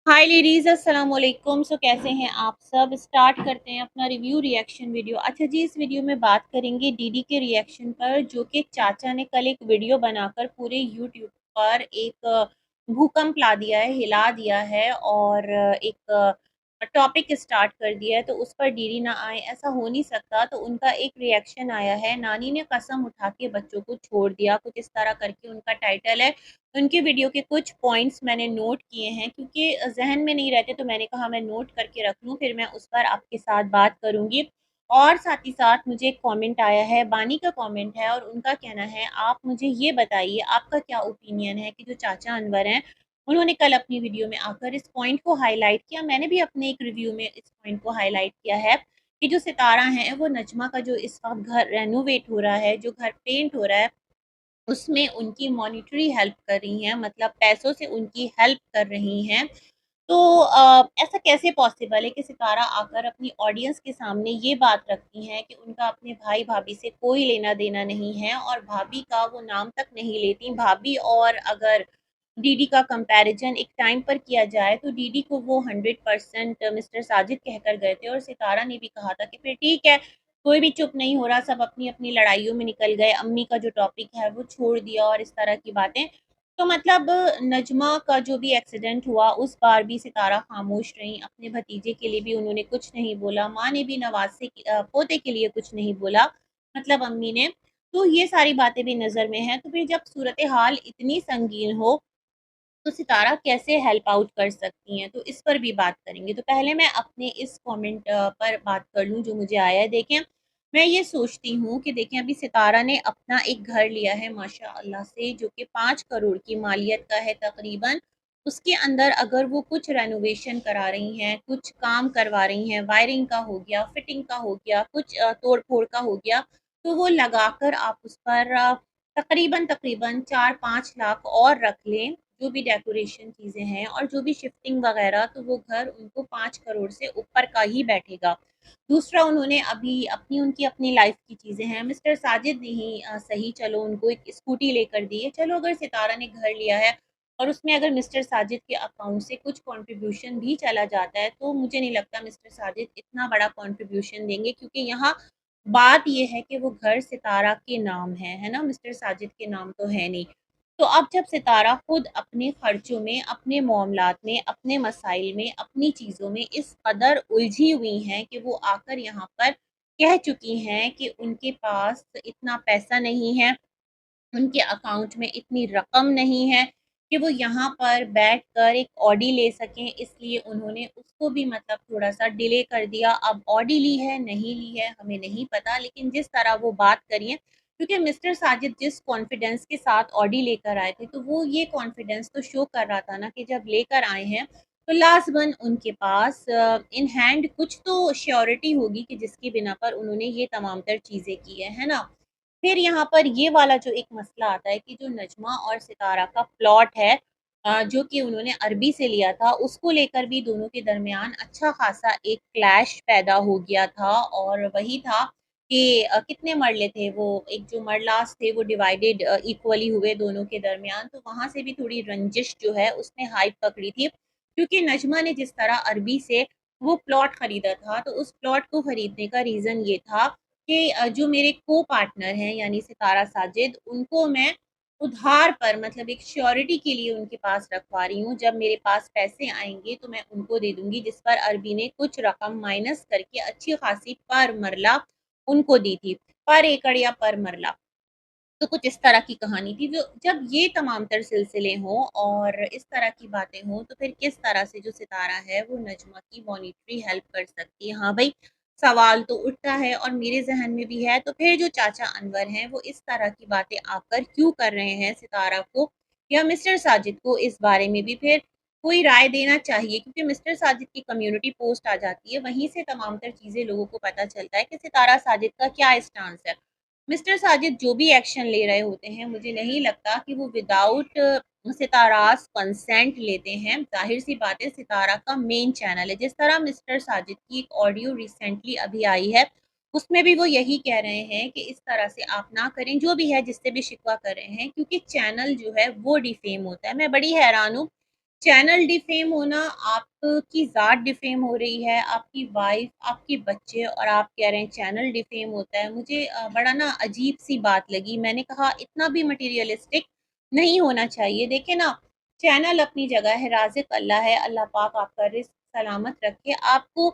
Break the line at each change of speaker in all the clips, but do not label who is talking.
हाय ladies, अस्सलाम वालेकुम। कैसे हैं आप सब। स्टार्ट करते हैं अपना रिव्यू रिएक्शन वीडियो। अच्छा जी, इस वीडियो में बात करेंगे डीडी के रिएक्शन पर, जो कि चाचा ने कल एक वीडियो बनाकर पूरे यूट्यूब पर एक भूकंप ला दिया है, हिला दिया है और एक टॉपिक स्टार्ट कर दिया है। तो उस पर डीडी ना आए, ऐसा हो नहीं सकता। तो उनका एक रिएक्शन आया है, नानी ने कसम उठा के बच्चों को छोड़ दिया, कुछ इस तरह करके उनका टाइटल है। उनकी वीडियो के कुछ पॉइंट्स मैंने नोट किए हैं, क्योंकि ज़हन में नहीं रहते, तो मैंने कहा मैं नोट करके रख लूँ, फिर मैं उस पर आपके साथ बात करूँगी। और साथ ही साथ मुझे एक कमेंट आया है, बानी का कमेंट है और उनका कहना है, आप मुझे ये बताइए आपका क्या ओपिनियन है कि जो चाचा अनवर हैं, उन्होंने कल अपनी वीडियो में आकर इस पॉइंट को हाईलाइट किया। मैंने भी अपने एक रिव्यू में इस पॉइंट को हाईलाइट किया है कि जो सितारा हैं, वो नजमा का जो इस वक्त घर रेनोवेट हो रहा है, जो घर पेंट हो रहा है, उसमें उनकी मॉनेटरी हेल्प कर रही हैं, मतलब पैसों से उनकी हेल्प कर रही हैं। तो ऐसा कैसे पॉसिबल है कि सितारा आकर अपनी ऑडियंस के सामने ये बात रखती हैं कि उनका अपने भाई भाभी से कोई लेना देना नहीं है, और भाभी का वो नाम तक नहीं लेती भाभी। और अगर डीडी का कंपैरिजन एक टाइम पर किया जाए, तो डीडी को वो 100% मिस्टर साजिद कहकर गए थे, और सितारा ने भी कहा था कि फिर ठीक है, कोई भी चुप नहीं हो रहा, सब अपनी अपनी लड़ाइयों में निकल गए, अम्मी का जो टॉपिक है वो छोड़ दिया और इस तरह की बातें। तो मतलब नजमा का जो भी एक्सीडेंट हुआ, उस बार भी सितारा खामोश रहीं, अपने भतीजे के लिए भी उन्होंने कुछ नहीं बोला, माँ ने भी नवासे पोते के लिए कुछ नहीं बोला, मतलब अम्मी ने। तो ये सारी बातें भी नज़र में हैं। तो फिर जब सूरत हाल इतनी संगीन हो, तो सितारा कैसे हेल्प आउट कर सकती हैं, तो इस पर भी बात करेंगे। तो पहले मैं अपने इस कमेंट पर बात कर लूँ जो मुझे आया है। देखें, मैं ये सोचती हूँ कि देखें, अभी सितारा ने अपना एक घर लिया है माशाअल्लाह से, जो कि 5 करोड़ की मालियत का है तकरीबन। उसके अंदर अगर वो कुछ रेनोवेशन करा रही हैं, कुछ काम करवा रही हैं, वायरिंग का हो गया, फिटिंग का हो गया, कुछ तोड़-फोड़ का हो गया, तो वो लगाकर आप उस पर तकरीबन तकरीबन 4-5 लाख और रख लें, जो भी डेकोरेशन चीज़ें हैं और जो भी शिफ्टिंग वगैरह, तो वो घर उनको 5 करोड़ से ऊपर का ही बैठेगा। दूसरा, उन्होंने अभी अपनी उनकी अपनी लाइफ़ की चीज़ें हैं, मिस्टर साजिद ने ही सही चलो उनको एक स्कूटी लेकर दी है। चलो, अगर सितारा ने घर लिया है और उसमें अगर मिस्टर साजिद के अकाउंट से कुछ कंट्रीब्यूशन भी चला जाता है, तो मुझे नहीं लगता मिस्टर साजिद इतना बड़ा कंट्रीब्यूशन देंगे, क्योंकि यहाँ बात ये है कि वो घर सितारा के नाम है ना? मिस्टर साजिद के नाम तो है नहीं। तो अब जब सितारा खुद अपने खर्चों में, अपने मामलात में, अपने मसाइल में, अपनी चीज़ों में इस कदर उलझी हुई हैं कि वो आकर यहाँ पर कह चुकी हैं कि उनके पास इतना पैसा नहीं है, उनके अकाउंट में इतनी रकम नहीं है कि वो यहाँ पर बैठकर एक ऑडी ले सकें, इसलिए उन्होंने उसको भी मतलब थोड़ा-सा डिले कर दिया। अब ऑडी ली है, नहीं ली है, हमें नहीं पता, लेकिन जिस तरह वो बात करी है, क्योंकि मिस्टर साजिद जिस कॉन्फिडेंस के साथ ऑडी लेकर आए थे, तो वो ये कॉन्फिडेंस तो शो कर रहा था ना कि जब लेकर आए हैं, तो लाज़िमन उनके पास इन हैंड कुछ तो श्योरिटी होगी कि जिसकी बिना पर उन्होंने ये तमाम तर चीज़ें की है ना? फिर यहाँ पर ये वाला जो एक मसला आता है कि जो नजमा और सितारा का प्लॉट है, जो कि उन्होंने अरबी से लिया था, उसको लेकर भी दोनों के दरमियान अच्छा खासा एक क्लैश पैदा हो गया था। और वही था कि कितने मरले थे वो, एक जो मरलास थे वो डिवाइडेड इक्वली हुए दोनों के दरमियान, तो वहाँ से भी थोड़ी रंजिश जो है उसने हाइप पकड़ी थी, क्योंकि नजमा ने जिस तरह अरबी से वो प्लॉट खरीदा था, तो उस प्लॉट को खरीदने का रीज़न ये था कि जो मेरे को-पार्टनर हैं यानी सितारा साजिद, उनको मैं उधार पर, मतलब एक श्योरिटी के लिए उनके पास रखवा रही हूँ। जब मेरे पास पैसे आएँगे तो मैं उनको दे दूँगी, जिस पर अरबी ने कुछ रकम माइनस करके अच्छी खासी पर मरला उनको दी थी। पर एकड़ या पर मरला। तो कुछ इस तरह की कहानी थी। जो जब ये तमाम तर सिलसिले हों और इस तरह की बातें हों, तो फिर किस तरह से जो सितारा है वो नजमा की मॉनेटरी हेल्प कर सकती है? हाँ भाई, सवाल तो उठता है और मेरे ज़हन में भी है। तो फिर जो चाचा अनवर हैं, वो इस तरह की बातें आकर क्यों कर रहे हैं सितारा को या मिस्टर साजिद को? इस बारे में भी फिर कोई राय देना चाहिए, क्योंकि मिस्टर साजिद की कम्युनिटी पोस्ट आ जाती है, वहीं से तमाम तर चीज़ें लोगों को पता चलता है कि सितारा साजिद का क्या स्टांस है। मिस्टर साजिद जो भी एक्शन ले रहे होते हैं, मुझे नहीं लगता कि वो विदाउट सितारा's कंसेंट लेते हैं। ज़ाहिर-सी बात है, सितारा का मेन चैनल है। जिस तरह मिस्टर साजिद की एक ऑडियो रिसेंटली अभी आई है, उसमें भी वो यही कह रहे हैं कि इस तरह से आप ना करें, जो भी है जिससे भी शिकवा कर रहे हैं, क्योंकि चैनल जो है वो डिफेम होता है। मैं बड़ी हैरान हूँ चैनल डिफेम होना, आपकी ज़ात डिफेम हो रही है, आपकी वाइफ़, आपके बच्चे, और आप कह रहे हैं चैनल डिफेम होता है। मुझे बड़ा ना अजीब-सी बात लगी। मैंने कहा इतना भी मटीरियलिस्टिक नहीं होना चाहिए। देखिए ना, चैनल अपनी जगह है, राज़िक अल्लाह है, अल्लाह पाक आपका रिज़्क सलामत रखे, आपको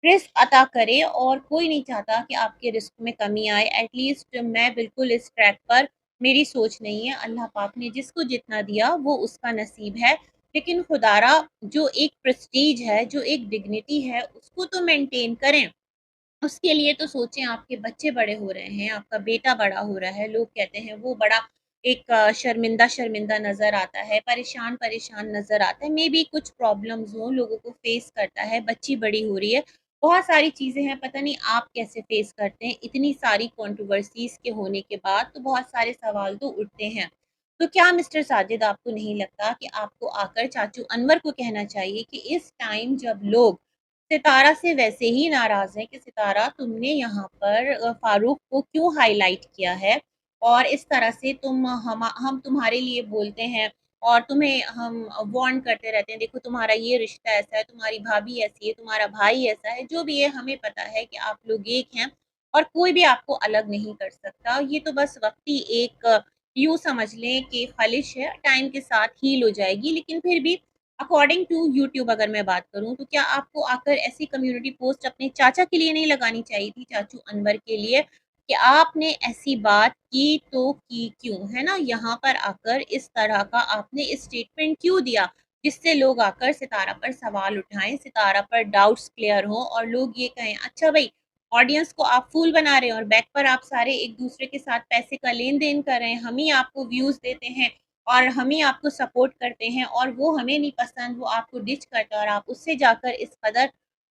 रिस्क अता करे, और कोई नहीं चाहता कि आपके रिस्क में कमी आए। एटलीस्ट मैं बिल्कुल इस ट्रैक पर, मेरी सोच नहीं है। अल्लाह पाक ने जिसको जितना दिया वो उसका नसीब है। लेकिन खुदारा, जो एक प्रेस्टीज है, जो एक डिग्निटी है, उसको तो मेंटेन करें। उसके लिए तो सोचें, आपके बच्चे बड़े हो रहे हैं, आपका बेटा बड़ा हो रहा है, लोग कहते हैं वो बड़ा एक शर्मिंदा-शर्मिंदा नज़र आता है, परेशान-परेशान नज़र आता है। मेबी कुछ प्रॉब्लम्स हों, लोगों को फेस करता है, बच्ची बड़ी हो रही है, बहुत सारी चीज़ें हैं, पता नहीं आप कैसे फेस करते हैं। इतनी सारी कंट्रोवर्सीज़ के होने के बाद तो बहुत सारे सवाल तो उठते हैं। तो क्या मिस्टर साजिद, आपको नहीं लगता कि आपको आकर चाचू अनवर को कहना चाहिए कि इस टाइम जब लोग सितारा से वैसे ही नाराज़ हैं कि सितारा, तुमने यहाँ पर फ़ारूक को क्यों हाइलाइट किया है, और इस तरह से हम तुम्हारे लिए बोलते हैं, और तुम्हें हम वार्न करते रहते हैं, देखो तुम्हारा ये रिश्ता ऐसा है, तुम्हारी भाभी ऐसी है, तुम्हारा भाई ऐसा है, जो भी है हमें पता है कि आप लोग एक हैं, और कोई भी आपको अलग नहीं कर सकता। ये तो बस वक़्ती एक यूँ समझ लें कि ख़लिश है, टाइम के साथ हील हो जाएगी, लेकिन फिर भी अकॉर्डिंग टू यूट्यूब अगर मैं बात करूँ, तो क्या आपको आकर ऐसी कम्युनिटी पोस्ट अपने चाचा के लिए नहीं लगानी चाहिए थी, चाचू अनवर के लिए, कि आपने ऐसी बात की तो की क्यों? है ना? यहाँ पर आकर इस तरह का आपने स्टेटमेंट क्यों दिया? जिससे लोग आकर सितारा पर सवाल उठाएँ, सितारा पर डाउट्स क्लियर हों, और लोग ये कहें, अच्छा भई, ऑडियंस को आप फूल बना रहे हैं और बैक पर आप सारे एक-दूसरे के साथ पैसे का लेन-देन कर रहे हैं, हम ही आपको व्यूज़ देते हैं, और हम ही आपको सपोर्ट करते हैं, और वो हमें नहीं पसंद, वो आपको डिच करता है, और आप उससे जाकर इस कदर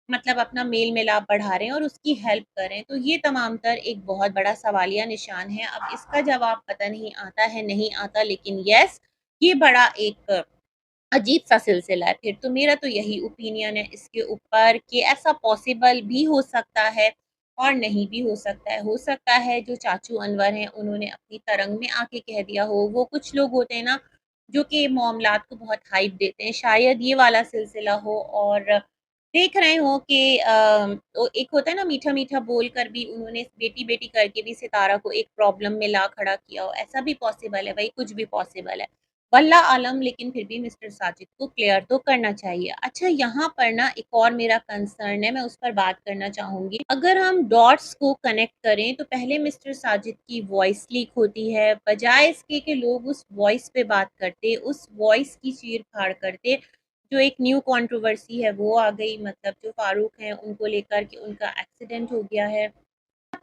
मतलब अपना मेल-मिलाप बढ़ा रहे हैं और उसकी हेल्प कर रहे हैं। तो ये तमाम तर एक बहुत बड़ा सवालिया निशान है। अब इसका जवाब पता नहीं आता है, नहीं आता, लेकिन येस, ये बड़ा एक अजीब-सा सिलसिला है। फिर तो मेरा तो यही ओपिनियन है इसके ऊपर कि ऐसा पॉसिबल भी हो सकता है और नहीं भी हो सकता है। हो सकता है जो चाचू अनवर हैं, उन्होंने अपनी तरंग में आके कह दिया हो। वो कुछ लोग होते हैं ना, जो कि मामलात को बहुत हाइप देते हैं, शायद ये वाला सिलसिला हो, और देख रहे हो कि तो एक होता है ना, मीठा-मीठा बोल कर भी उन्होंने बेटी-बेटी करके भी सितारा को एक प्रॉब्लम में ला खड़ा किया हो, ऐसा भी पॉसिबल है, भई कुछ भी पॉसिबल है। वल्लाह आलम, लेकिन फिर भी मिस्टर साजिद को क्लियर तो करना चाहिए। अच्छा, यहाँ पर ना एक और मेरा कंसर्न है, मैं उस पर बात करना चाहूँगी। अगर हम डॉट्स को कनेक्ट करें, तो पहले मिस्टर साजिद की वॉइस लीक होती है, बजाए इसके कि लोग उस वॉइस पे बात करते, उस वॉइस की चीर-फाड़ करते, जो एक न्यू कंट्रोवर्सी है वो आ गई, मतलब जो फारूक हैं उनको लेकर के उनका एक्सीडेंट हो गया है।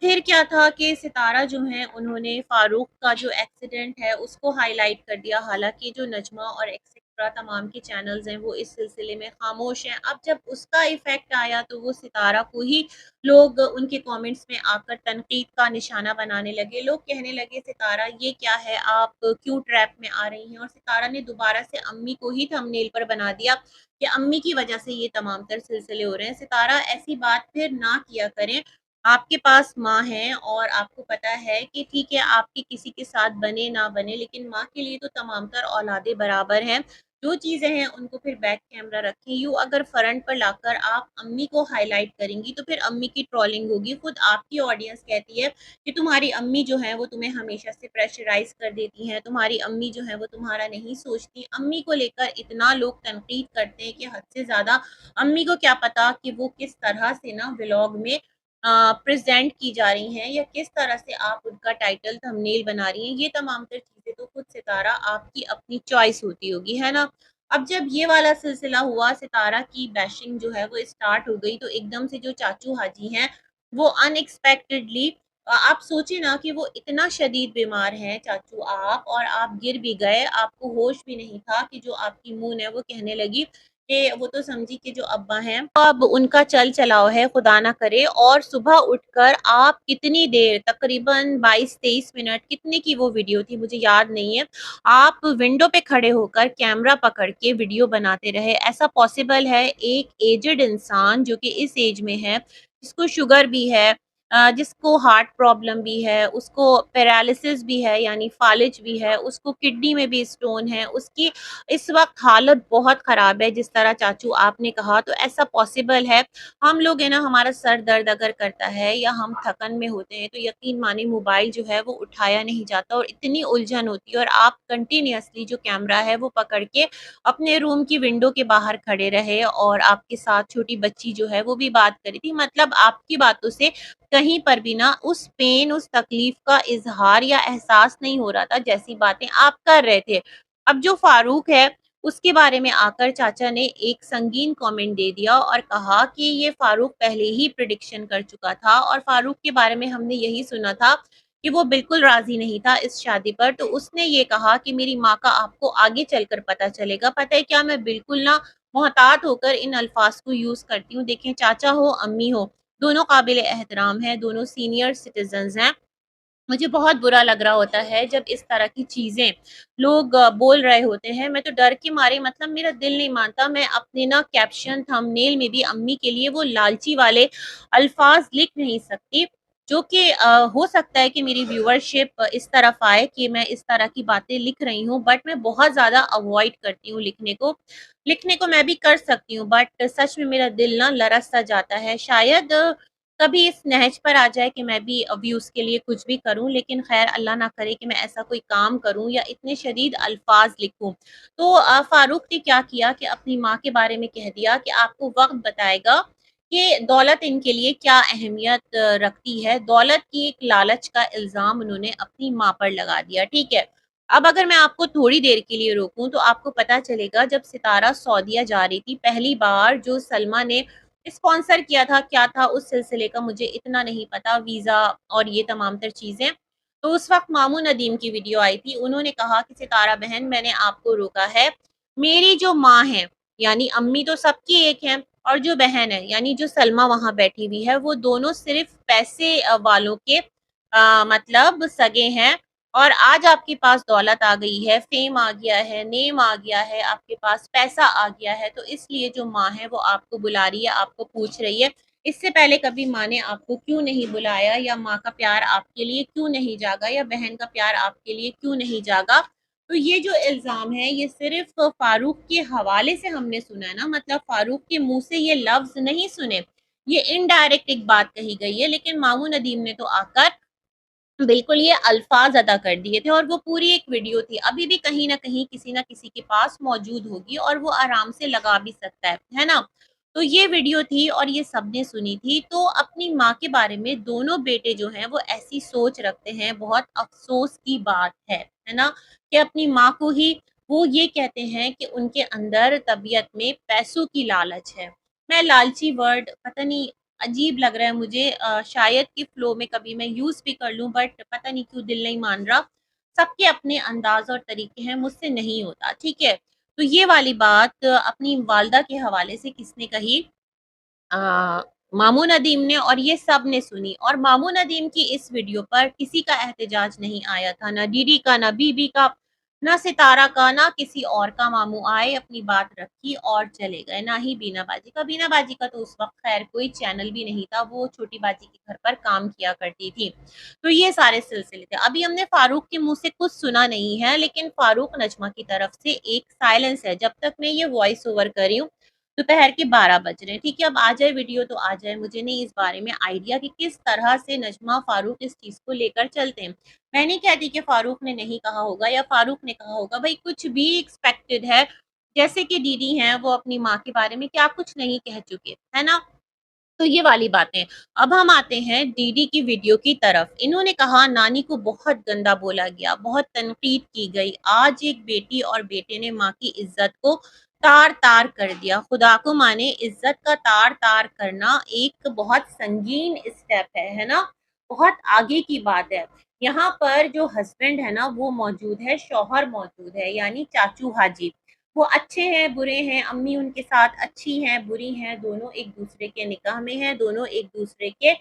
फिर क्या था कि सितारा जो हैं, उन्होंने फ़ारूक का जो एक्सीडेंट है उसको हाइलाइट कर दिया, हालाँकि जो नजमा और एक्सेट्रा तमाम के चैनल्स हैं वो इस सिलसिले में खामोश हैं। अब जब उसका इफ़ेक्ट आया तो वो सितारा को ही लोग उनके कमेंट्स में आकर तनकीद का निशाना बनाने लगे। लोग कहने लगे, सितारा ये क्या है, आप क्यों ट्रैप में आ रही हैं? और सितारा ने दोबारा से अम्मी को ही थंबनेल पर बना दिया कि अम्मी की वजह से ये तमाम तर सिलसिले हो रहे हैं। सितारा, ऐसी बात फिर ना किया करें। आपके पास माँ है, और आपको पता है कि ठीक है, आपके किसी के साथ बने ना बने, लेकिन माँ के लिए तो तमाम तर औलादे बराबर हैं। जो चीज़ें हैं उनको फिर बैक कैमरा रखें। यूँ अगर फ्रंट पर लाकर आप अम्मी को हाइलाइट करेंगी तो फिर अम्मी की ट्रोलिंग होगी। खुद आपकी ऑडियंस कहती है कि तुम्हारी अम्मी जो है वो तुम्हें हमेशा से प्रेशराइज़ कर देती हैं, तुम्हारी अम्मी जो है वो तुम्हारा नहीं सोचती। अम्मी को लेकर इतना लोग तनकीद करते हैं कि हद से ज़्यादा। अम्मी को क्या पता कि वो किस तरह से ना व्लॉग में प्रेज़ेंट की जा रही हैं, या किस तरह से आप उनका टाइटल थंबनेल बना रही हैं। ये तमाम तर चीज़ें तो खुद सितारा आपकी अपनी चॉइस होती होगी, है ना? अब जब ये वाला सिलसिला हुआ, सितारा की बैशिंग जो है वो स्टार्ट हो गई, तो एकदम से जो चाचू हाजी हैं, वो अनएक्सपेक्टेडली, आप सोचिए ना कि वो इतना शदीद बीमार हैं चाचू आप, और आप गिर भी गए, आपको होश भी नहीं था कि जो आपकी मून है वो कहने लगी कि वो तो समझी कि जो अब्बा हैं अब उनका चल-चलाव है, खुदा ना करे। और सुबह उठकर आप कितनी देर, तकरीबन 22-23 मिनट, कितने की वो वीडियो थी मुझे याद नहीं है, आप विंडो पे खड़े होकर कैमरा पकड़ के वीडियो बनाते रहे। ऐसा पॉसिबल है? एक एज्ड इंसान जो कि इस एज में है, जिसको शुगर भी है, जिसको हार्ट प्रॉब्लम भी है, उसको पैरालिसिस भी है यानी फालिज भी है, उसको किडनी में भी स्टोन है, उसकी इस वक़्त हालत बहुत ख़राब है जिस तरह चाचू आपने कहा, तो ऐसा पॉसिबल है। हम लोग है ना, हमारा सर दर्द अगर करता है या हम थकन में होते हैं तो यकीन मानिए मोबाइल जो है वो उठाया नहीं जाता और इतनी उलझन होती है, और आप कंटिन्यूअसली जो कैमरा है वो पकड़ के अपने रूम की विंडो के बाहर खड़े रहे, और आपके साथ छोटी बच्ची जो है वो भी बात करी थी, मतलब आपकी बातों से कहीं पर भी ना उस पेन, उस तकलीफ का इज़हार या एहसास नहीं हो रहा था जैसी बातें आप कर रहे थे। अब जो फारूक है, उसके बारे में आकर चाचा ने एक संगीन कमेंट दे दिया और कहा कि ये फारूक पहले ही प्रिडिक्शन कर चुका था, और फारूक के बारे में हमने यही सुना था कि वो बिल्कुल राज़ी नहीं था इस शादी पर। तो उसने ये कहा कि मेरी माँ का आपको आगे चलकर पता चलेगा। पता है क्या, मैं बिल्कुल ना मोहतात होकर इन अल्फाज को यूज़ करती हूँ। देखें, चाचा हो, अम्मी हो, दोनों काबिल एहतराम हैं, दोनों सीनियर सिटीज़न्स हैं। मुझे बहुत बुरा लग रहा होता है जब इस तरह की चीज़ें लोग बोल रहे होते हैं। मैं तो डर के मारे, मतलब मेरा दिल नहीं मानता, मैं अपने ना कैप्शन थंबनेल में भी अम्मी के लिए वो लालची वाले अल्फाज लिख नहीं सकती, जो कि हो सकता है कि मेरी व्यूअरशिप इस तरफ आए कि मैं इस तरह की बातें लिख रही हूँ, बट मैं बहुत ज़्यादा अवॉइड करती हूँ लिखने को। लिखने को मैं भी कर सकती हूँ, बट सच में मेरा दिल ना लरस सा जाता है। शायद कभी इस नहज पर आ जाए कि मैं भी व्यूज़ के लिए कुछ भी करूँ, लेकिन ख़ैर अल्लाह ना करे कि मैं ऐसा कोई काम करूँ या इतने शदीद अल्फ़ाज़ लिखूँ। तो फ़ारूक ने क्या किया कि अपनी माँ के बारे में कह दिया कि आपको वक़्त बताएगा कि दौलत इनके लिए क्या अहमियत रखती है। दौलत की एक लालच का इल्ज़ाम उन्होंने अपनी माँ पर लगा दिया, ठीक है। अब अगर मैं आपको थोड़ी देर के लिए रोकूँ तो आपको पता चलेगा, जब सितारा सऊदीया जा रही थी, पहली बार जो सलमा ने स्पॉन्सर किया था, क्या था उस सिलसिले का मुझे इतना नहीं पता, वीज़ा और ये तमाम तर चीज़ें। तो उस वक़्त मामू नदीम की वीडियो आई थी, उन्होंने कहा कि सितारा बहन, मैंने आपको रोका है, मेरी जो माँ है, यानी अम्मी तो सबकी एक है, और जो बहन है यानी जो सलमा वहाँ बैठी हुई है, वो दोनों सिर्फ़ पैसे वालों के मतलब सगे हैं, और आज आपके पास दौलत आ गई है, फ़ेम आ गया है, नेम आ गया है, आपके पास पैसा आ गया है, तो इसलिए जो माँ है वो आपको बुला रही है, आपको पूछ रही है। इससे पहले कभी माँ ने आपको क्यों नहीं बुलाया, या माँ का प्यार आपके लिए क्यों नहीं जागा, या बहन का प्यार आपके लिए क्यों नहीं जागा? तो ये जो इल्ज़ाम है, ये सिर्फ़ फ़ारूक के हवाले से हमने सुना है ना, मतलब फ़ारूक के मुँह से ये लफ्ज़ नहीं सुने। ये इनडायरेक्ट एक बात कही गई है, लेकिन मामू नदीम ने तो आकर बिल्कुल ये अल्फ़ाज़ अदा कर दिए थे, और वो पूरी एक वीडियो थी। अभी भी कहीं न कहीं किसी न किसी के पास मौजूद होगी और वो आराम से लगा भी सकता है ना? तो ये वीडियो थी और ये सबने सुनी थी। तो अपनी माँ के बारे में दोनों बेटे जो हैं वो ऐसी सोच रखते हैं, बहुत अफ़सोस की बात है ना? कि अपनी माँ को ही वो ये कहते हैं कि उनके अंदर तबीयत में पैसों की लालच है। मैं लालची वर्ड पता नहीं, अजीब लग रहा है मुझे, शायद कि फ्लो में कभी मैं यूज़ भी कर लूँ, बट पता नहीं क्यों दिल नहीं मान रहा। सबके अपने अंदाज़ और तरीके हैं, मुझसे नहीं होता, ठीक है? तो ये वाली बात अपनी वालदा के हवाले से किसने कही? अ, मामू नदीम ने, और ये सब ने सुनी, और मामू नदीम की इस वीडियो पर किसी का एहतजाज नहीं आया था, ना डीडी का, ना बीबी का, ना सितारा का, ना किसी और का। मामू आए, अपनी बात रखी और चले गए, ना ही बीना बाजी का। बीना बाजी का तो उस वक़्त ख़ैर कोई चैनल भी नहीं था, वो छोटी बाजी के घर पर काम किया करती थी। तो ये सारे सिलसिले थे। अभी हमने फ़ारूक के मुँह से कुछ सुना नहीं है, लेकिन फ़ारूक नजमा की तरफ से एक साइलेंस है। जब तक मैं ये वॉइस ओवर कर रही हूँ, दोपहर के 12 बज रहे हैं, ठीक है? अब आ जाए वीडियो तो आ जाए, मुझे नहीं इस बारे में आइडिया कि किस तरह से नजमा फ़ारूक इस चीज़ को लेकर चलते हैं। मैं नहीं कहती कि फ़ारूक ने नहीं कहा होगा या फ़ारूक ने कहा होगा, भई कुछ भी एक्सपेक्टेड है। जैसे कि दीदी हैं, वो अपनी माँ के बारे में क्या कुछ नहीं कह चुके, है ना? तो ये वाली बातें। अब हम आते हैं डीडी की वीडियो की तरफ। इन्होंने कहा नानी को बहुत गंदा बोला गया, बहुत तनकीद की गई। आज एक बेटी और बेटे ने माँ की इज़्ज़त को तार-तार कर दिया। खुदा को माने, इज़्ज़त का तार-तार करना एक बहुत संगीन स्टेप है ना? बहुत आगे की बात है। यहाँ पर जो हस्बैंड है ना वो मौजूद है, शौहर मौजूद है, यानी चाचू हाजी। वो अच्छे हैं, बुरे हैं, अम्मी उनके साथ अच्छी हैं, बुरी हैं, दोनों एक-दूसरे के निकाह में हैं, दोनों एक-दूसरे के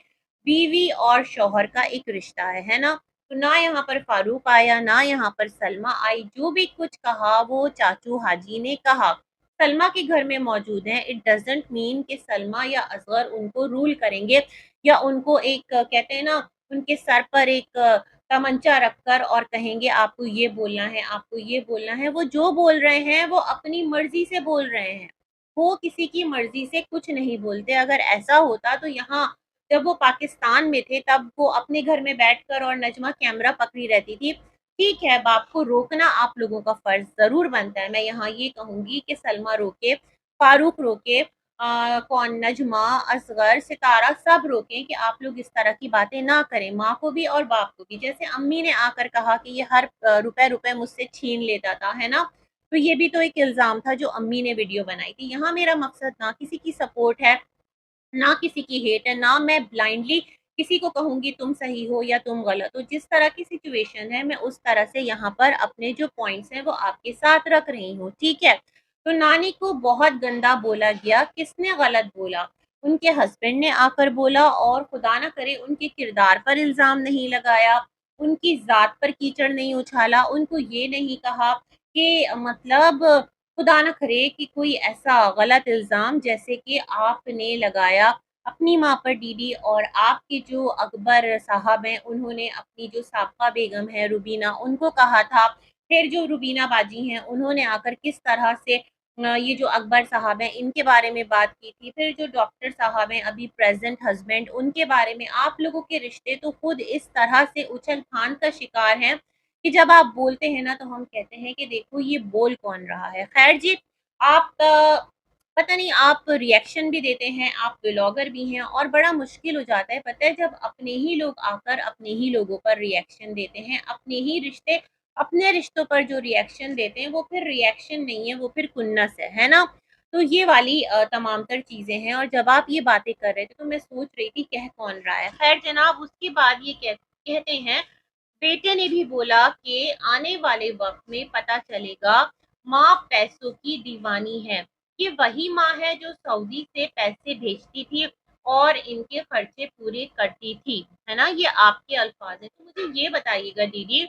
बीवी और शौहर का एक रिश्ता है ना? तो ना यहाँ पर फ़ारूक आया, ना यहाँ पर सलमा आई, जो भी कुछ कहा वो चाचू हाजी ने कहा। सलमा के घर में मौजूद हैं, इट डज़न्ट मीन कि सलमा या असगर उनको रूल करेंगे या उनको एक कहते हैं ना, उनके सर पर एक तमंचा रखकर और कहेंगे आपको ये बोलना है, आपको ये बोलना है। वो जो बोल रहे हैं वो अपनी मर्ज़ी से बोल रहे हैं। वो किसी की मर्ज़ी से कुछ नहीं बोलते। अगर ऐसा होता तो यहाँ जब वो पाकिस्तान में थे तब वो अपने घर में बैठकर और नजमा कैमरा पकड़ी रहती थी। ठीक है, बाप को रोकना आप लोगों का फ़र्ज़ ज़रूर बनता है। मैं यहाँ ये कहूँगी कि सलमा रोके, फ़ारूक रोके, कौन नजमा, असगर, सितारा सब रोकें कि आप लोग इस तरह की बातें ना करें, माँ को भी और बाप को भी। जैसे अम्मी ने आकर कहा कि ये हर रुपए-रुपए मुझसे छीन लेता था, है ना? तो ये भी तो एक इल्ज़ाम था जो अम्मी ने वीडियो बनाई थी। यहाँ मेरा मकसद ना किसी की सपोर्ट है, ना किसी की हेट है, ना मैं ब्लाइंडली किसी को कहूँगी तुम सही हो या तुम गलत हो। जिस तरह की सिचुएशन है, मैं उस तरह से यहाँ पर अपने जो पॉइंट्स हैं, वो आपके साथ रख रही हूँ, ठीक है? तो नानी को बहुत गंदा बोला गया, किसने गलत बोला? उनके हस्बैंड ने आकर बोला और खुदा ना करे उनके किरदार पर इल्ज़ाम नहीं लगाया, उनकी ज़ात पर कीचड़ नहीं उछाला, उनको ये नहीं कहा कि मतलब खुदा ना करे कि कोई ऐसा गलत इल्ज़ाम जैसे कि आपने लगाया अपनी माँ पर डीडी, और आपके जो अकबर साहब हैं उन्होंने अपनी जो साबका बेगम है रुबीना उनको कहा था। फिर जो रुबीना बाजी हैं उन्होंने आकर किस तरह से ये जो अकबर साहब हैं इनके बारे में बात की थी। फिर जो डॉक्टर साहब हैं अभी प्रेज़ेंट हस्बैंड, उनके बारे में। आप लोगों के रिश्ते तो खुद इस तरह से उछल-फान का शिकार हैं कि जब आप बोलते हैं ना तो हम कहते हैं कि देखो ये बोल कौन रहा है। ख़ैर जी, आप पता नहीं आप रिएक्शन भी देते हैं, आप व्लॉगर भी हैं और बड़ा मुश्किल हो जाता है पता है जब अपने ही लोग आकर अपने ही लोगों पर रिएक्शन देते हैं, अपने ही रिश्ते अपने रिश्तों पर जो रिएक्शन देते हैं वो फिर रिएक्शन नहीं है, वो फिर खुन्नस है ना? तो ये वाली तमाम तर चीज़ें हैं और जब आप ये बातें कर रहे थे तो मैं सोच रही थी कह कौन रहा है। ख़ैर जनाब, उसके बाद ये कहते हैं, बेटे ने भी बोला कि आने वाले वक्त में पता चलेगा माँ पैसों की दीवानी है। ये वही माँ है जो सऊदी से पैसे भेजती थी और इनके खर्चे पूरे करती थी, है ना? ये आपके अल्फाज हैं। तो मुझे ये बताइएगा दीदी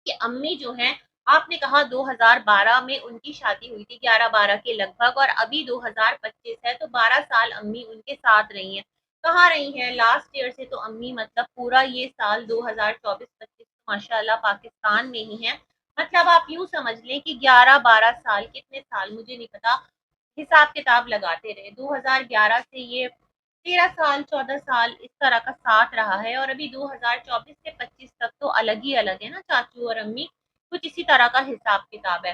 कि अम्मी जो हैं, आपने कहा 2012 में उनकी शादी हुई थी 11-12 के लगभग और अभी 2025 है तो 12 साल अम्मी उनके साथ रही हैं। कहाँ रही हैं? लास्ट ईयर से तो अम्मी मतलब पूरा ये साल 2024-25 माशाल्लाह पाकिस्तान में ही हैं। मतलब आप यूँ समझ लें कि 11-12 साल, कितने साल मुझे नहीं पता, हिसाब-किताब लगाते रहे। 2011 से ये 13 साल, 14 साल इस तरह का साथ रहा है और अभी 2024 से 25 तक तो अलग ही अलग है ना चाचू और अम्मी, कुछ इसी तरह का हिसाब-किताब है।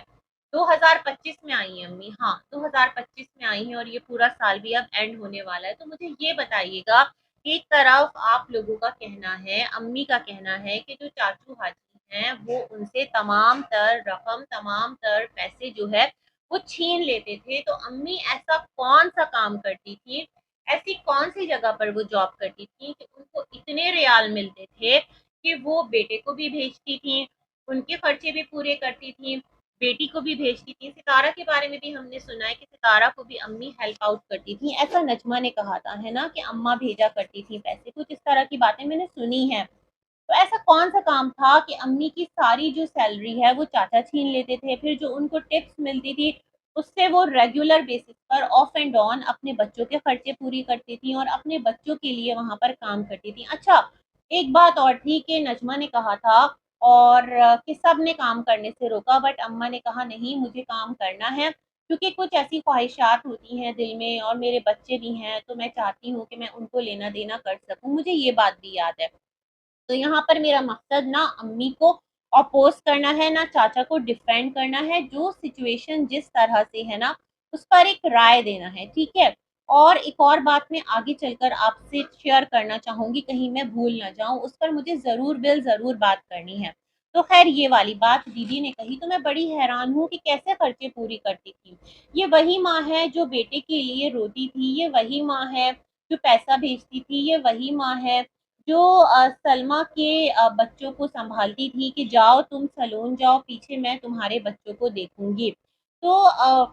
2025 में आई हैं अम्मी, हाँ, 2025 में आई हैं और ये पूरा साल भी अब एंड होने वाला है। तो मुझे ये बताइएगा, एक तरफ आप लोगों का कहना है, अम्मी का कहना है कि जो चाचू हाजी हैं, वो उनसे तमाम तर रकम, तमाम तर पैसे जो है, वो छीन लेते थे। तो अम्मी ऐसा कौन-सा काम करती थी, ऐसी कौन-सी जगह पर वो जॉब करती थी कि उनको इतने रियाल मिलते थे कि वो बेटे को भी भेजती थीं, उनके खर्चे भी पूरे करती थीं, बेटी को भी भेजती थीं। सितारा के बारे में भी हमने सुना है कि सितारा को भी अम्मी हेल्प आउट करती थीं। ऐसा नजमा ने कहा था, है ना? कि अम्मा भेजा करती थीं पैसे, कुछ इस तरह की बातें मैंने सुनी हैं। तो ऐसा कौन-सा काम था कि अम्मी की सारी जो सैलरी है वो चाचा छीन लेते थे, फिर जो उनको टिप्स मिलती थी, उससे वो रेगुलर बेसिस पर ऑफ एंड ऑन अपने बच्चों के खर्चे पूरी करती थी और अपने बच्चों के लिए वहाँ पर काम करती थी। अच्छा, एक बात और थी कि नजमा ने कहा था और कि सबने काम करने से रोका बट अम्मा ने कहा नहीं मुझे काम करना है, क्योंकि कुछ ऐसी ख्वाहिशात होती हैं दिल में और मेरे बच्चे भी हैं, तो मैं चाहती हूँ कि मैं उनको लेना-देना कर सकूँ। मुझे ये बात भी याद है। तो यहाँ पर मेरा मकसद ना अम्मी को अपोज़ करना है, ना चाचा को डिफेंड करना है, जो सिचुएशन जिस तरह से है ना, उस पर एक राय देना है, ठीक है? और एक और बात मैं आगे चलकर आपसे शेयर करना चाहूँगी, कहीं मैं भूल ना जाऊँ, उस पर मुझे ज़रूर बिल ज़रूर बात करनी है। तो ख़ैर ये वाली बात दीदी ने कही तो मैं बड़ी हैरान हूँ कि कैसे खर्चे पूरी करती थी। ये वही माँ है जो बेटे के लिए रोती थी, ये वही माँ है जो पैसा भेजती थी, ये वही माँ है जो सलमा के बच्चों को सँभालती थी कि जाओ तुम सैलून जाओ, पीछे मैं तुम्हारे बच्चों को देखूँगी। तो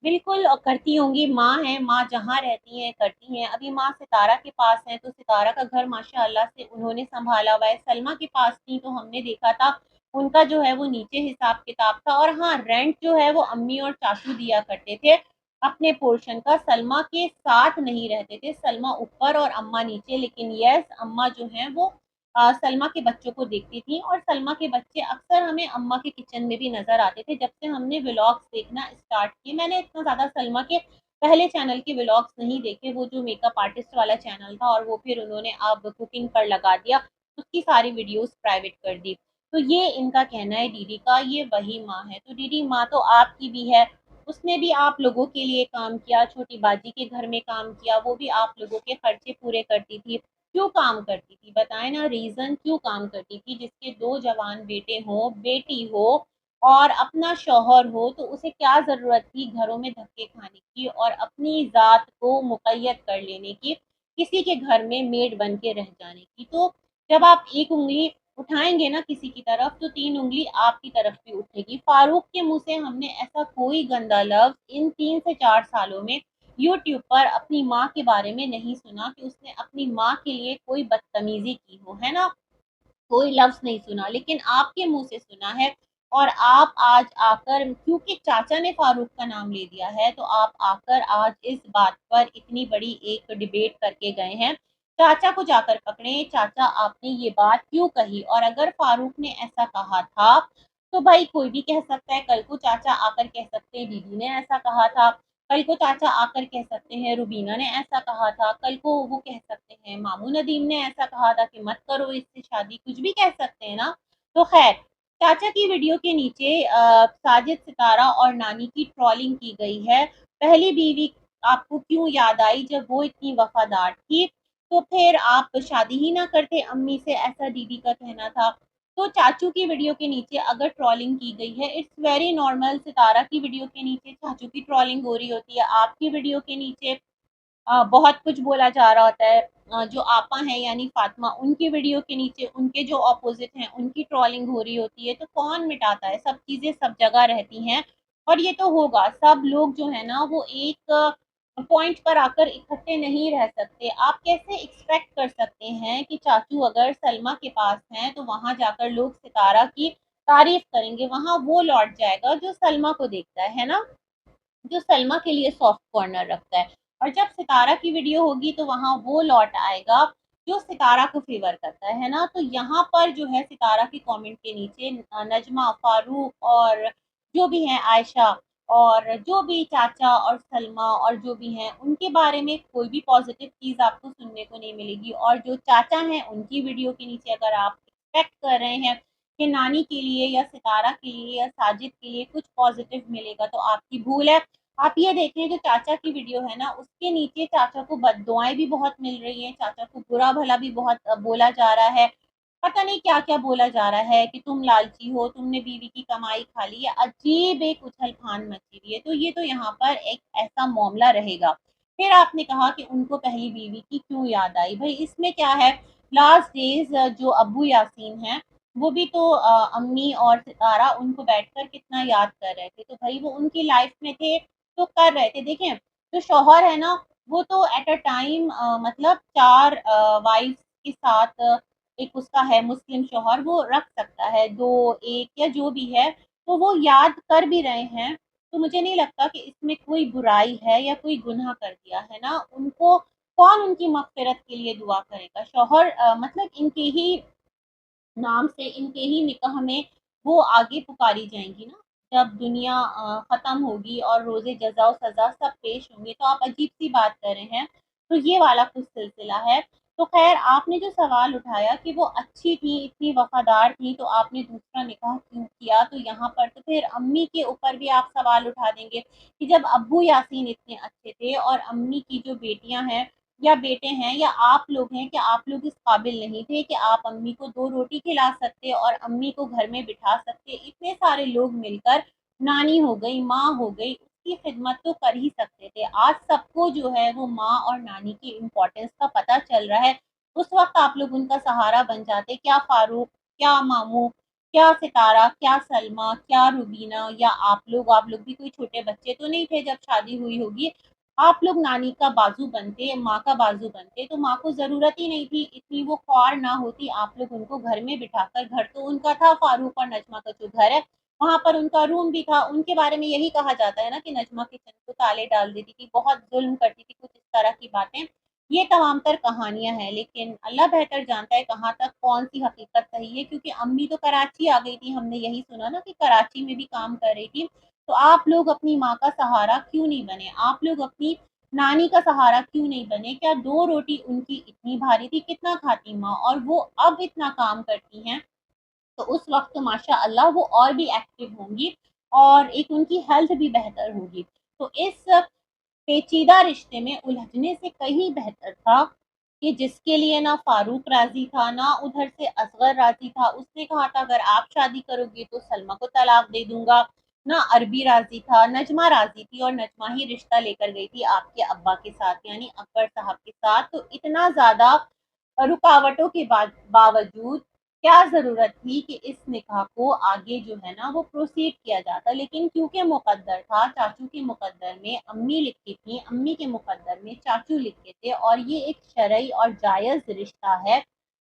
बिल्कुल करती होंगी, माँ हैं, माँ जहाँ रहती हैं, करती हैं। अभी माँ सितारा के पास हैं, तो सितारा का घर माशाअल्लाह से उन्होंने सँभाला हुआ है। सलमा के पास थी, तो हमने देखा था उनका जो है वो नीचे हिसाब किताब था। और हाँ, रेंट जो है वो अम्मी और चाचू दिया करते थे अपने पोर्शन का। सलमा के साथ नहीं रहते थे, सलमा ऊपर और अम्मा नीचे। लेकिन यस, अम्मा जो है वो सलमा के बच्चों को देखती थी, और सलमा के बच्चे अक्सर हमें अम्मा के किचन में भी नजर आते थे। जब से हमने व्लॉग्स देखना स्टार्ट किए, मैंने इतना ज़्यादा सलमा के पहले चैनल के व्लॉग्स नहीं देखे, वो जो मेकअप आर्टिस्ट वाला चैनल था, और वो फिर उन्होंने अब कुकिंग पर लगा दिया, उसकी सारी वीडियोस प्राइवेट कर दी। तो ये इनका कहना है दीदी का, ये वही माँ है। तो दीदी माँ तो आपकी भी है, उसने भी आप लोगों के लिए काम किया, छोटी बाजी के घर में काम किया, वो भी आप लोगों के खर्चे पूरे करती थी। क्यों काम करती थी बताएं ना, रीजन क्यों काम करती थी? जिसके दो जवान बेटे हो, बेटी हो और अपना शौहर हो, तो उसे क्या जरूरत थी घरों में धक्के खाने की और अपनी जात को मुकैयद कर लेने की, किसी के घर में मेड बन के रह जाने की? तो जब आप एक उंगली उठाएंगे ना किसी की तरफ, तो तीन उंगली आपकी तरफ भी उठेगी। फारूक के मुंह से हमने ऐसा कोई गंदा लफ्ज इन 3 से 4 सालों में यूट्यूब पर अपनी माँ के बारे में नहीं सुना कि उसने अपनी माँ के लिए कोई बदतमीजी की हो, है ना? कोई लफ्ज नहीं सुना, लेकिन आपके मुंह से सुना है। और आप आज आकर, क्योंकि चाचा ने फारूक का नाम ले दिया है, तो आप आकर आज इस बात पर इतनी बड़ी एक डिबेट करके गए हैं। चाचा को जाकर पकड़े, चाचा आपने ये बात क्यों कही? और अगर फारूक ने ऐसा कहा था, तो भाई कोई भी कह सकता है। कल को चाचा आकर कह सकते हैं दीदी ने ऐसा कहा था, कल को चाचा आकर कह सकते हैं रुबीना ने ऐसा कहा था, कल को वो कह सकते हैं मामू नदीम ने ऐसा कहा था कि मत करो इससे शादी, कुछ भी कह सकते हैं ना। तो खैर, चाचा की वीडियो के नीचे साजिद, सितारा और नानी की ट्रोलिंग की गई है। पहली बीवी आपको क्यों याद आई जब वो इतनी वफादार थी? तो फिर आप शादी ही ना करते अम्मी से, ऐसा दीदी का कहना था। तो चाचू की वीडियो के नीचे अगर ट्रोलिंग की गई है, इट्स वेरी नॉर्मल। सितारा की वीडियो के नीचे चाचू की ट्रोलिंग हो रही होती है, आपकी वीडियो के नीचे बहुत कुछ बोला जा रहा होता है। जो आपा हैं यानी फातिमा, उनकी वीडियो के नीचे उनके जो अपोजिट हैं उनकी ट्रोलिंग हो रही होती है। तो कौन मिटाता है? सब चीज़ें सब जगह रहती हैं, और ये तो होगा। सब लोग जो है ना वो एक पॉइंट पर आकर इकट्ठे नहीं रह सकते। आप कैसे एक्सपेक्ट कर सकते हैं कि चाचू अगर सलमा के पास हैं तो वहां जाकर लोग सितारा की तारीफ करेंगे? वहां वो लौट जाएगा जो सलमा को देखता है ना, जो सलमा के लिए सॉफ्ट कॉर्नर रखता है। और जब सितारा की वीडियो होगी तो वहां वो लौट आएगा जो सितारा को फेवर करता है ना। तो यहाँ पर जो है सितारा के कमेंट के नीचे नजमा, फारूक और जो भी हैं, आयशा, और जो भी चाचा और सलमा और जो भी हैं, उनके बारे में कोई भी पॉजिटिव चीज़ आपको सुनने को नहीं मिलेगी। और जो चाचा हैं उनकी वीडियो के नीचे अगर आप एक्सपेक्ट कर रहे हैं कि नानी के लिए या सितारा के लिए या साजिद के लिए कुछ पॉजिटिव मिलेगा, तो आपकी भूल है। आप ये देखें, जो चाचा की वीडियो है ना, उसके नीचे चाचा को बददुआएं भी बहुत मिल रही हैं, चाचा को बुरा भला भी बहुत बोला जा रहा है। पता नहीं क्या क्या बोला जा रहा है कि तुम लालची हो, तुमने बीवी की कमाई खा ली है। अजीब एक उछल फान मची हुई है। तो ये तो यहाँ पर एक ऐसा मामला रहेगा। फिर आपने कहा कि उनको पहली बीवी की क्यों याद आई? भाई इसमें क्या है? लास्ट डेज जो अब्बू यासीन हैं, वो भी तो अम्मी और सितारा उनको बैठकर कितना याद कर रहे थे। तो भाई वो उनकी लाइफ में थे तो कर रहे थे। देखें, जो शौहर है ना, वो तो एट अ टाइम मतलब 4 वाइफ के साथ एक उसका है मुस्लिम शौहर, वो रख सकता है, दो, एक या जो भी है। तो वो याद कर भी रहे हैं, तो मुझे नहीं लगता कि इसमें कोई बुराई है या कोई गुनाह कर दिया है ना उनको। कौन उनकी मगफिरत के लिए दुआ करेगा? शौहर मतलब इनके ही नाम से, इनके ही निकाह में वो आगे पुकारी जाएंगी ना। जब दुनिया खत्म होगी और रोजे जजा और सजा सब पेश होंगे, तो आप अजीब सी बात कर रहे हैं। तो ये वाला कुछ सिलसिला है। तो खैर, आपने जो सवाल उठाया कि वो अच्छी थी, इतनी वफादार थी, तो आपने दूसरा निकाह क्यों किया? तो यहाँ पर तो फिर अम्मी के ऊपर भी आप सवाल उठा देंगे कि जब अब्बू यासीन इतने अच्छे थे और अम्मी की जो बेटियां हैं या बेटे हैं या आप लोग हैं, कि आप लोग इस काबिल नहीं थे कि आप अम्मी को 2 रोटी खिला सकते और अम्मी को घर में बिठा सकते? इतने सारे लोग मिलकर नानी हो गई, माँ हो गई, उसकी खिदमत तो कर ही सकते थे। आज सबको जो है वो माँ और नानी की इम्पोर्टेंस का पता चल रहा है। उस वक्त आप लोग उनका सहारा बन जाते। क्या फारूक, क्या मामू, क्या सितारा, क्या सलमा, क्या रुबीना या आप लोग भी कोई छोटे बच्चे तो नहीं थे जब शादी हुई होगी। आप लोग नानी का बाजू बनते, माँ का बाजू बनते, तो माँ को ज़रूरत ही नहीं थी, इतनी वो ख्वार ना होती, आप लोग उनको घर में बिठाकर, घर तो उनका था, फारूक और नजमा का जो घर है वहाँ पर उनका रूम भी था। उनके बारे में यही कहा जाता है ना कि नजमा किचन को ताले डाल देती थी, बहुत जुल्म करती थी, कुछ इस तरह की बातें। ये तमाम तर कहानियां हैं, लेकिन अल्लाह बेहतर जानता है कहाँ तक कौन सी हकीकत सही है, क्योंकि अम्मी तो कराची आ गई थी, हमने यही सुना ना कि कराची में भी काम कर रही थी। तो आप लोग अपनी माँ का सहारा क्यों नहीं बने, आप लोग अपनी नानी का सहारा क्यों नहीं बने? क्या दो रोटी उनकी इतनी भारी थी, कितना खाती माँ, और वो अब इतना काम करती हैं, तो उस वक्त तो माशा अल्लाह वो और भी एक्टिव होंगी और एक उनकी हेल्थ भी बेहतर होगी। तो इस पेचीदा रिश्ते में उलझने से कहीं बेहतर था कि जिसके लिए ना फारूक राजी था, ना उधर से असगर राजी था। उसने कहा था अगर आप शादी करोगे तो सलमा को तलाक दे दूंगा। ना अरबी राजी था, नजमा राजी थी, और नजमा ही रिश्ता लेकर गई थी आपके अब्बा के साथ, यानी अकबर साहब के साथ। तो इतना ज्यादा रुकावटों के बावजूद क्या ज़रूरत थी कि इस निकाह को आगे जो है ना वो प्रोसीड किया जाता, लेकिन क्योंकि मुकद्दर था, चाचू के मुकद्दर में अम्मी लिखी थी, अम्मी के मुकद्दर में चाचू लिखे थे, और ये एक शरई और जायज़ रिश्ता है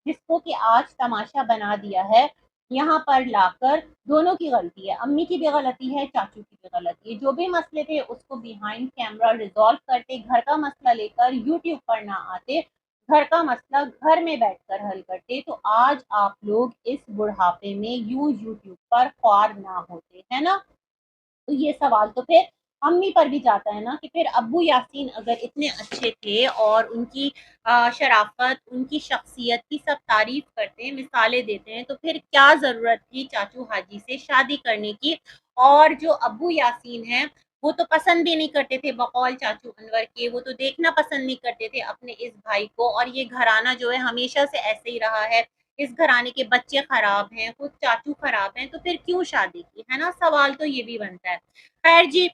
जिसको कि आज तमाशा बना दिया है यहाँ पर लाकर। दोनों की गलती है, अम्मी की भी गलती है, चाचू की भी गलती है। जो भी मसले थे उसको बिहाइंड कैमरा रिजॉल्व करते, घर का मसला लेकर यूट्यूब पर ना आते, घर का मसला घर में बैठकर हल करते, तो आज आप लोग इस बुढ़ापे में यूं यूट्यूब पर ख्वार ना होते, है ना? तो ये सवाल तो फिर अम्मी पर भी जाता है ना कि फिर अब्बू यासीन अगर इतने अच्छे थे और उनकी शराफत, उनकी शख्सियत की सब तारीफ करते हैं, मिसालें देते हैं, तो फिर क्या ज़रूरत थी चाचू हाजी से शादी करने की? और जो अब्बू यासीन हैं, वो तो पसंद भी नहीं करते थे, बकौल चाचू अनवर के, वो तो देखना पसंद नहीं करते थे अपने इस भाई को। और ये घराना जो है हमेशा से ऐसे ही रहा है, इस घराने के बच्चे खराब हैं, खुद चाचू खराब हैं, तो फिर क्यों शादी की, है ना? सवाल तो ये भी बनता है। खैर जी,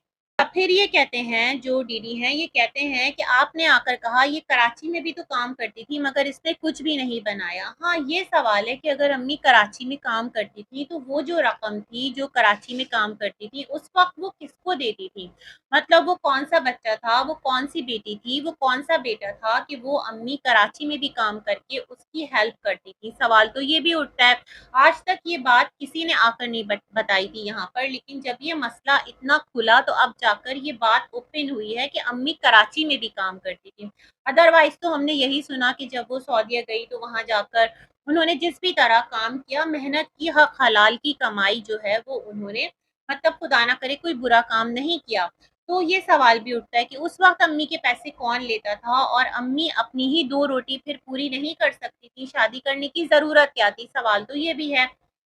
फिर ये कहते हैं जो दीदी हैं, ये कहते हैं कि आपने आकर कहा ये कराची में भी तो काम करती थी मगर इसने कुछ भी नहीं बनाया। हाँ, ये सवाल है कि अगर अम्मी कराची में काम करती थी तो वो जो रकम थी जो कराची में काम करती थी उस वक्त वो किसको देती थी? मतलब वो कौन सा बच्चा था, वो कौन सी बेटी थी, वो कौन सा बेटा था कि वो अम्मी कराची में भी काम करके उसकी हेल्प करती थी? सवाल तो ये भी उठता है। आज तक ये बात किसी ने आकर नहीं बताई थी यहाँ पर, लेकिन जब ये मसला इतना खुला तो अब जाकर ये बात ओपन हुई है कि अम्मी कराची में भी काम करती थी। अदरवाइज तो हमने यही सुना कि जब वो सऊदीया गई तो वहां जाकर उन्होंने जिस भी तरह काम किया, मेहनत की, हक हलाल की कमाई जो है वो उन्होंने, मतलब खुदा ना करे कोई बुरा काम नहीं किया। तो ये सवाल भी उठता है कि उस वक्त अम्मी के पैसे कौन लेता था, और अम्मी अपनी ही दो रोटी फिर पूरी नहीं कर सकती थी, शादी करने की ज़रूरत क्या थी? सवाल तो ये भी है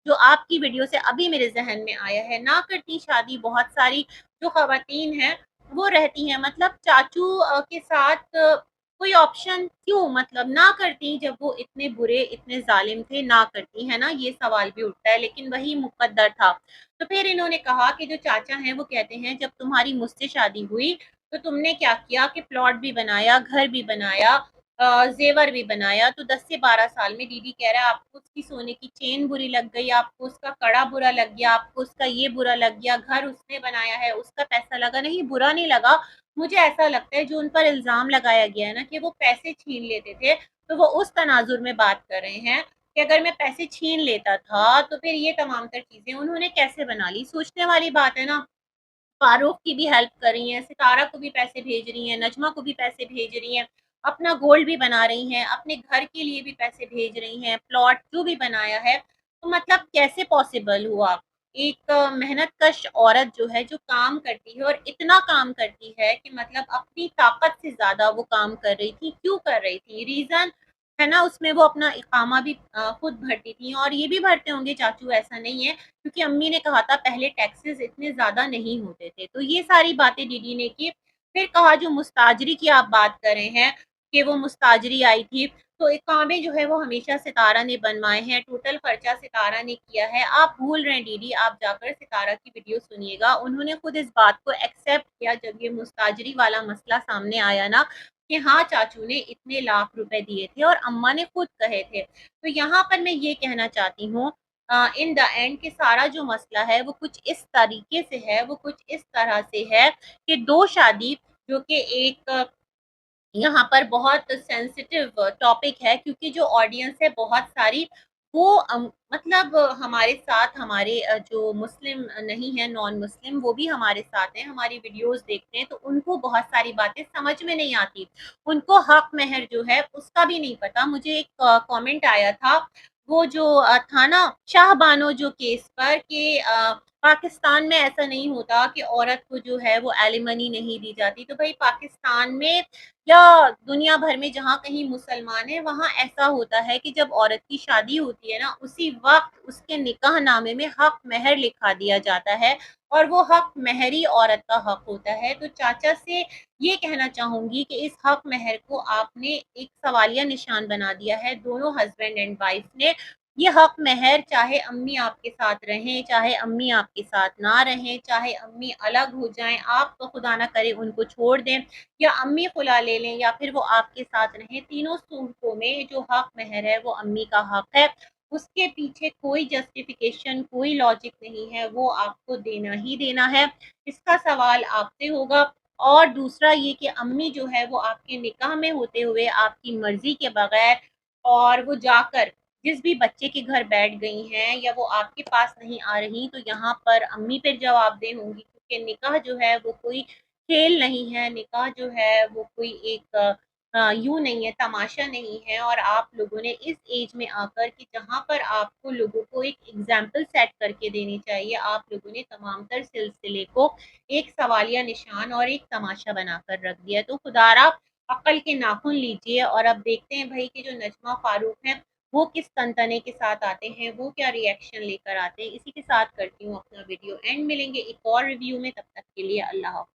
जो आपकी वीडियो से अभी मेरे जहन में आया है। ना करती शादी बहुत सारी जो खवातीन हैं वो रहती हैं, मतलब चाचू के साथ कोई ऑप्शन क्यों, मतलब ना करती जब वो इतने बुरे, इतने जालिम थे, ना करती, है ना? ये सवाल भी उठता है, लेकिन वही मुकद्दर था। तो फिर इन्होंने कहा कि जो चाचा हैं वो कहते हैं जब तुम्हारी मुझसे शादी हुई तो तुमने क्या किया कि प्लॉट भी बनाया, घर भी बनाया, जेवर भी बनाया। तो 10 से 12 साल में दीदी कह रहा है आपको उसकी सोने की चेन बुरी लग गई, आपको उसका कड़ा बुरा लग गया, आपको उसका ये बुरा लग गया, घर उसने बनाया है, उसका पैसा लगा। नहीं, बुरा नहीं लगा। मुझे ऐसा लगता है जो उन पर इल्ज़ाम लगाया गया है ना कि वो पैसे छीन लेते थे, तो वो उस तनाजुर में बात कर रहे हैं कि अगर मैं पैसे छीन लेता था तो फिर ये तमाम तर चीज़ें उन्होंने कैसे बना ली? सोचने वाली बात है ना। फारूक की भी हेल्प कर रही हैं, सितारा को भी पैसे भेज रही हैं, नजमा को भी पैसे भेज रही हैं, अपना गोल्ड भी बना रही हैं, अपने घर के लिए भी पैसे भेज रही हैं, प्लॉट जो भी बनाया है। तो मतलब कैसे पॉसिबल हुआ? एक मेहनत कश औरत जो है, जो काम करती है और इतना काम करती है कि मतलब अपनी ताकत से ज़्यादा वो काम कर रही थी, क्यों कर रही थी? रीज़न है ना, उसमें वो अपना इकामा भी खुद भरती थी, और ये भी भरते होंगे चाचू, ऐसा नहीं है, क्योंकि अम्मी ने कहा था पहले टैक्सेस इतने ज़्यादा नहीं होते थे। तो ये सारी बातें दीदी ने की। फिर कहा जो मुस्ताजरी की आप बात कर रहे हैं कि वो मुस्ताजरी आई थी, तो इकामे जो है वो हमेशा सितारा ने बनवाए हैं, टोटल खर्चा सितारा ने किया है। आप भूल रहे हैं दीदी, आप जाकर सितारा की वीडियो सुनिएगा। उन्होंने खुद इस बात को एक्सेप्ट किया जब ये मुस्ताजरी वाला मसला सामने आया ना, कि हाँ चाचू ने इतने लाख रुपए दिए थे और अम्मा ने खुद कहे थे। तो यहाँ पर मैं ये कहना चाहती हूँ इन द एंड कि सारा जो मसला है वो कुछ इस तरीके से है, वो कुछ इस तरह से है कि दो शादी जो कि एक यहाँ पर बहुत सेंसिटिव टॉपिक है, क्योंकि जो ऑडियंस है बहुत सारी वो मतलब हमारे साथ हमारे जो मुस्लिम नहीं है, नॉन मुस्लिम, वो भी हमारे साथ हैं, हमारी वीडियोस देखते हैं, तो उनको बहुत सारी बातें समझ में नहीं आती। उनको हक महर जो है उसका भी नहीं पता। मुझे एक कमेंट आया था, वो जो था ना शाहबानो जो केस पर, कि पाकिस्तान में ऐसा नहीं होता कि औरत को जो है वो एलिमनी नहीं दी जाती। तो भाई पाकिस्तान में या दुनिया भर में जहाँ कहीं मुसलमान है, वहाँ ऐसा होता है कि जब औरत की शादी होती है ना, उसी वक्त उसके निकाह नामे में हक महर लिखा दिया जाता है, और वो हक महर ही औरत का हक होता है। तो चाचा से ये कहना चाहूंगी कि इस हक महर को आपने एक सवालिया निशान बना दिया है, दोनों हस्बैंड एंड वाइफ ने। ये हक महर, चाहे अम्मी आपके साथ रहें, चाहे अम्मी आपके साथ ना रहें, चाहे अम्मी अलग हो जाएं, आप तो खुदा ना करे उनको छोड़ दें, या अम्मी खुला ले लें, या फिर वो आपके साथ रहें, तीनों सूरतों में जो हक महर है वो अम्मी का हक है। उसके पीछे कोई जस्टिफिकेशन, कोई लॉजिक नहीं है, वो आपको देना ही देना है। इसका सवाल आपसे होगा। और दूसरा ये कि अम्मी जो है वो आपके निकाह में होते हुए आपकी मर्जी के बगैर, और वो जाकर जिस भी बच्चे के घर बैठ गई हैं, या वो आपके पास नहीं आ रही, तो यहाँ पर अम्मी पर जवाबदेह होंगी, क्योंकि निकाह जो है वो कोई खेल नहीं है, निकाह जो है वो कोई एक यूं नहीं है, तमाशा नहीं है। और आप लोगों ने इस एज में आकर कि जहाँ पर आपको लोगों को एक एग्जाम्पल सेट करके देनी चाहिए, आप लोगों ने तमाम तर सिलसिले को एक सवालिया निशान और एक तमाशा बनाकर रख दिया। तो खुदारा अक्ल के नाखून लीजिए, और अब देखते हैं भाई कि जो नजमा फारूक हैं वो किस तनतने के साथ आते हैं, वो क्या रिएक्शन लेकर आते हैं। इसी के साथ करती हूँ अपना वीडियो एंड। मिलेंगे एक और रिव्यू में, तब तक के लिए अल्लाह हाफ़िज़।